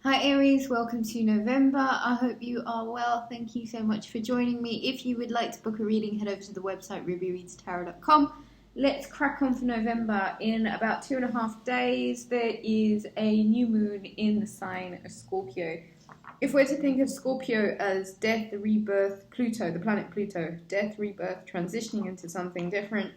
Hi Aries, welcome to November. I hope you are well. Thank you so much for joining me. If you would like to book a reading, head over to the website rubyreadstarot.com. Let's crack on for November. In about 2.5 days, there is a new moon in the sign of Scorpio. If we're to think of Scorpio as death, rebirth, Pluto, the planet Pluto, death, rebirth, transitioning into something different,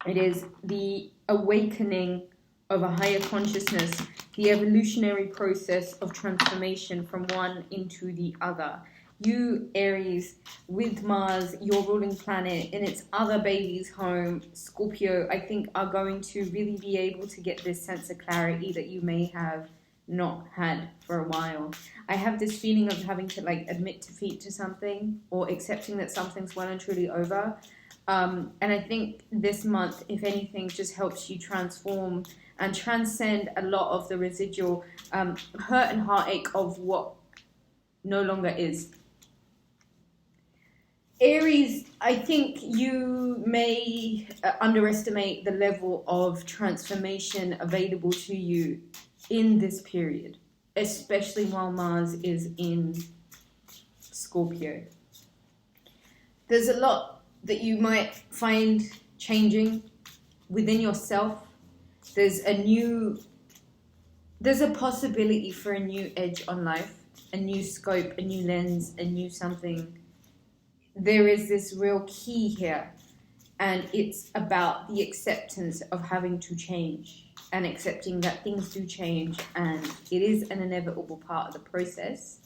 it is the awakening of a higher consciousness, the evolutionary process of transformation from one into the other. You, Aries, with Mars, your ruling planet, in its other baby's home, Scorpio, I think are going to really be able to get this sense of clarity that you may have not had for a while. I have this feeling of having to admit defeat to something, or accepting that something's well and truly over. And I think this month, if anything, just helps you transform and transcend a lot of the residual hurt and heartache of what no longer is. Aries, I think you may underestimate the level of transformation available to you in this period, especially while Mars is in Scorpio. There's a lot that you might find changing within yourself. There's a possibility for a new edge on life, a new scope, a new lens, a new something. There is this real key here, and it's about the acceptance of having to change and accepting that things do change, and it is an inevitable part of the process.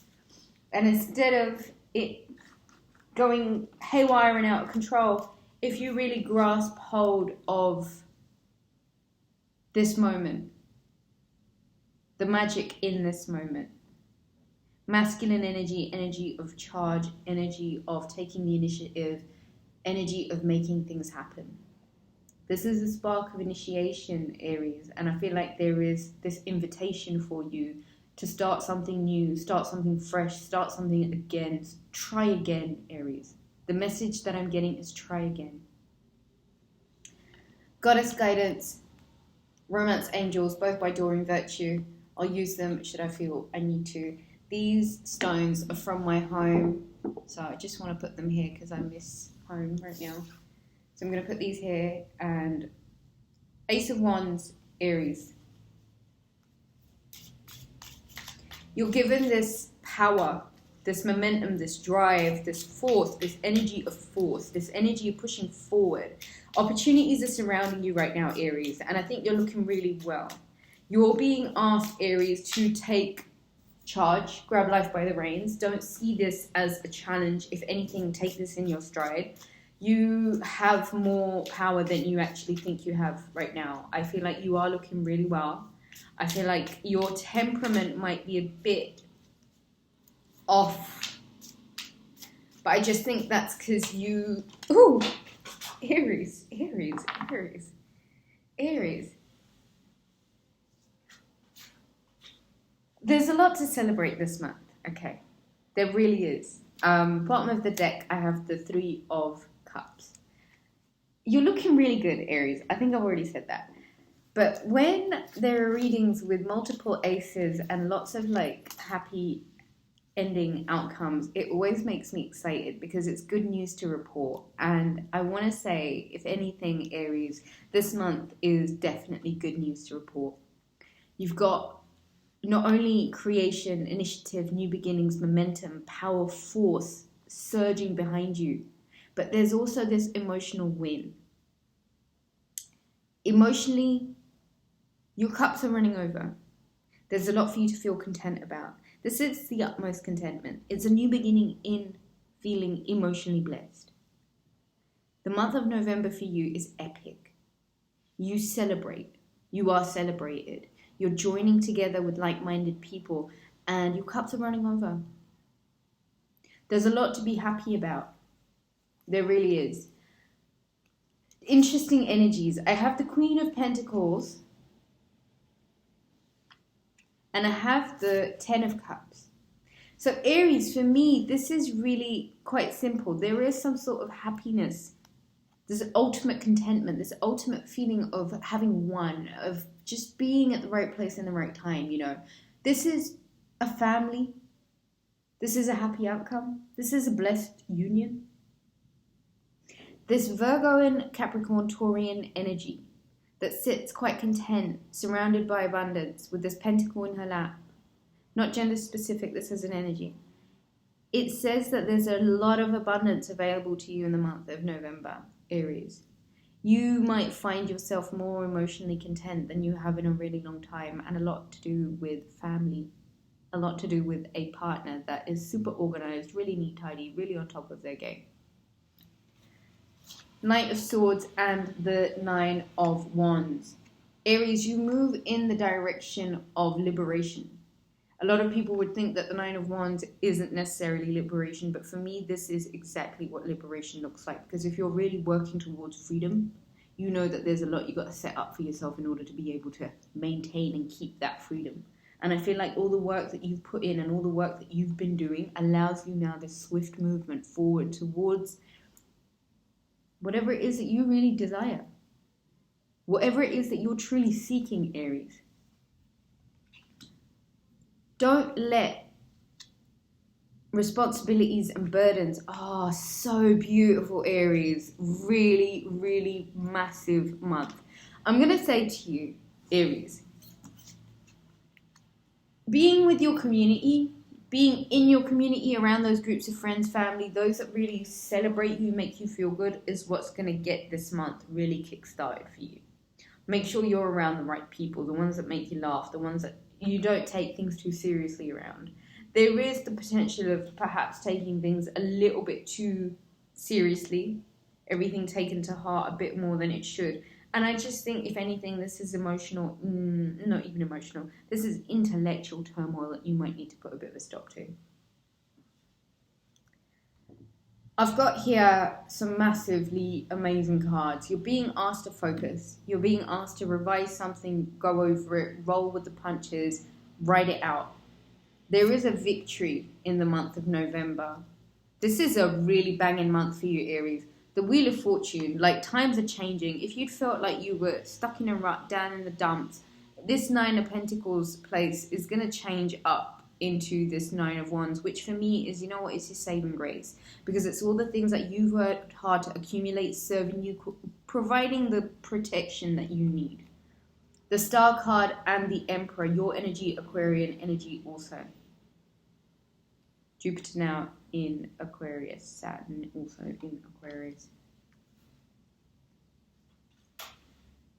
And instead of it going haywire and out of control, if you really grasp hold of this moment, the magic in this moment, masculine energy, energy of charge, energy of taking the initiative, energy of making things happen. This is a spark of initiation, Aries, and I feel like there is this invitation for you to start something new, start something fresh, start something again, try again, Aries. The message that I'm getting is try again. Goddess guidance, romance angels, both by Doreen Virtue. I'll use them should I feel I need to. These stones are from my home, so I just want to put them here because I miss home right now. So I'm going to put these here, and Ace of Wands, Aries. You're given this power, this momentum, this drive, this force, this energy of force, this energy of pushing forward. Opportunities are surrounding you right now, Aries, and I think you're looking really well. You're being asked, Aries, to take charge, grab life by the reins. Don't see this as a challenge. If anything, take this in your stride. You have more power than you actually think you have right now. I feel like you are looking really well. I feel like your temperament might be a bit off, but I just think that's because you... Ooh! Aries. There's a lot to celebrate this month, okay? There really is. Bottom of the deck, I have the Three of Cups. You're looking really good, Aries. I think I've already said that. But when there are readings with multiple aces and lots of happy ending outcomes, it always makes me excited because it's good news to report. And I want to say, if anything, Aries, this month is definitely good news to report. You've got not only creation, initiative, new beginnings, momentum, power, force surging behind you, but there's also this emotional win. Emotionally, your cups are running over. There's a lot for you to feel content about. This is the utmost contentment. It's a new beginning in feeling emotionally blessed. The month of November for you is epic. You celebrate. You are celebrated. You're joining together with like-minded people, and your cups are running over. There's a lot to be happy about. There really is. Interesting energies. I have the Queen of Pentacles, and I have the Ten of Cups. So Aries, for me, this is really quite simple. There is some sort of happiness, this ultimate contentment, this ultimate feeling of having won, of just being at the right place in the right time, you know. This is a family. This is a happy outcome. This is a blessed union. This Virgo and Capricorn Taurian energy that sits quite content, surrounded by abundance, with this pentacle in her lap. Not gender specific, this is an energy. It says that there's a lot of abundance available to you in the month of November, Aries. You might find yourself more emotionally content than you have in a really long time, and a lot to do with family. A lot to do with a partner that is super organized, really neat, tidy, really on top of their game. Knight of Swords and the Nine of Wands. Aries, you move in the direction of liberation. A lot of people would think that the Nine of Wands isn't necessarily liberation, but for me, this is exactly what liberation looks like. Because if you're really working towards freedom, you know that there's a lot you got to set up for yourself in order to be able to maintain and keep that freedom. And I feel like all the work that you've put in and all the work that you've been doing allows you now this swift movement forward towards whatever it is that you really desire. Whatever it is that you're truly seeking, Aries. Don't let responsibilities and burdens, so beautiful, Aries. Really, really massive month. I'm going to say to you, Aries, being with your community, being in your community, around those groups of friends, family, those that really celebrate you, make you feel good, is what's going to get this month really kick-started for you. Make sure you're around the right people, the ones that make you laugh, the ones that you don't take things too seriously around. There is the potential of perhaps taking things a little bit too seriously, everything taken to heart a bit more than it should. And I just think, if anything, this is emotional, not even emotional, this is intellectual turmoil that you might need to put a bit of a stop to. I've got here some massively amazing cards. You're being asked to focus. You're being asked to revise something, go over it, roll with the punches, write it out. There is a victory in the month of November. This is a really banging month for you, Aries. The Wheel of Fortune, like, times are changing. If you'd felt like you were stuck in a rut, down in the dumps, this Nine of Pentacles place is going to change up into this Nine of Wands, which for me is, you know what, it's your saving grace. Because it's all the things that you've worked hard to accumulate, serving you, providing the protection that you need. The Star card and the Emperor, your energy, Aquarian energy also. Jupiter now in Aquarius, Saturn also in Aquarius.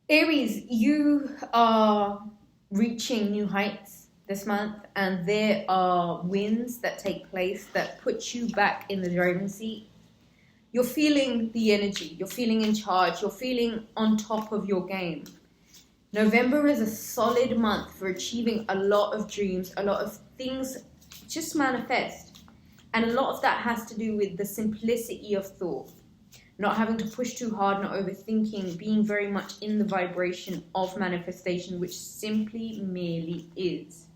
Aries, you are reaching new heights this month, and there are wins that take place that put you back in the driving seat. You're feeling the energy, you're feeling in charge, you're feeling on top of your game. November is a solid month for achieving a lot of dreams, a lot of things just manifest. And a lot of that has to do with the simplicity of thought. Not having to push too hard, not overthinking, being very much in the vibration of manifestation, which simply merely is.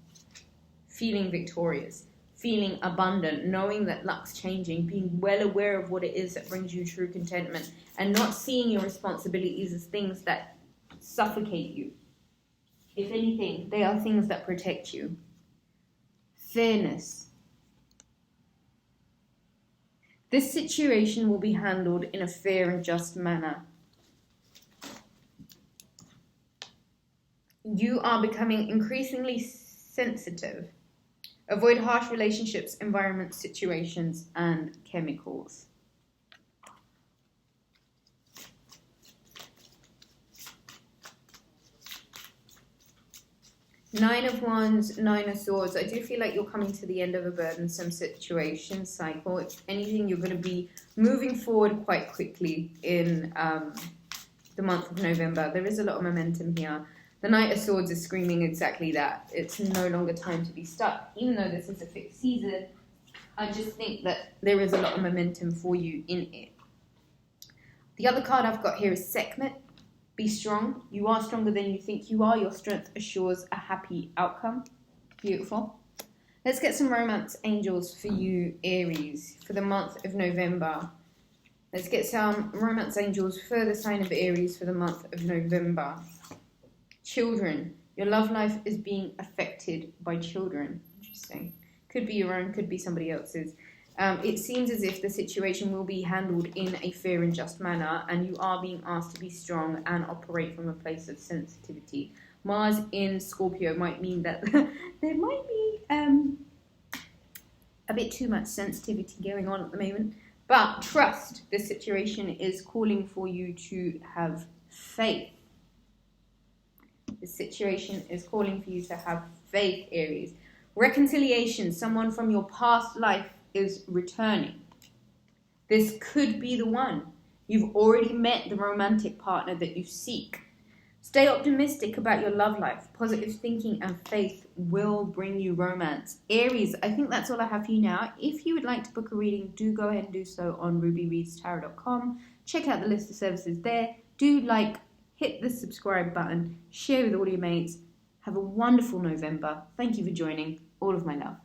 Feeling victorious, feeling abundant, knowing that luck's changing, being well aware of what it is that brings you true contentment, and not seeing your responsibilities as things that suffocate you. If anything, they are things that protect you. Fairness. This situation will be handled in a fair and just manner. You are becoming increasingly sensitive. Avoid harsh relationships, environments, situations, and chemicals. Nine of Wands, Nine of Swords. I do feel like you're coming to the end of a burdensome situation, cycle. If anything, you're going to be moving forward quite quickly in the month of November. There is a lot of momentum here. The Knight of Swords is screaming exactly that. It's no longer time to be stuck. Even though this is a fixed season, I just think that there is a lot of momentum for you in it. The other card I've got here is Sekhmet. Be strong. You are stronger than you think you are. Your strength assures a happy outcome. Beautiful. Let's get some romance angels for you, Aries, for the month of November. Let's get some romance angels for the sign of Aries for the month of November. Children. Your love life is being affected by children. Interesting. Could be your own, could be somebody else's. It seems as if the situation will be handled in a fair and just manner, and you are being asked to be strong and operate from a place of sensitivity. Mars in Scorpio might mean that there might be a bit too much sensitivity going on at the moment. But trust, this situation is calling for you to have faith. This situation is calling for you to have faith, Aries. Reconciliation, someone from your past life is returning. This could be the one. You've already met the romantic partner that you seek. Stay optimistic about your love life. Positive thinking and faith will bring you romance. Aries, I think that's all I have for you now. If you would like to book a reading, do go ahead and do so on rubyreadstarot.com. Check out the list of services there. Do hit the subscribe button, share with all your mates. Have a wonderful November. Thank you for joining. All of my love.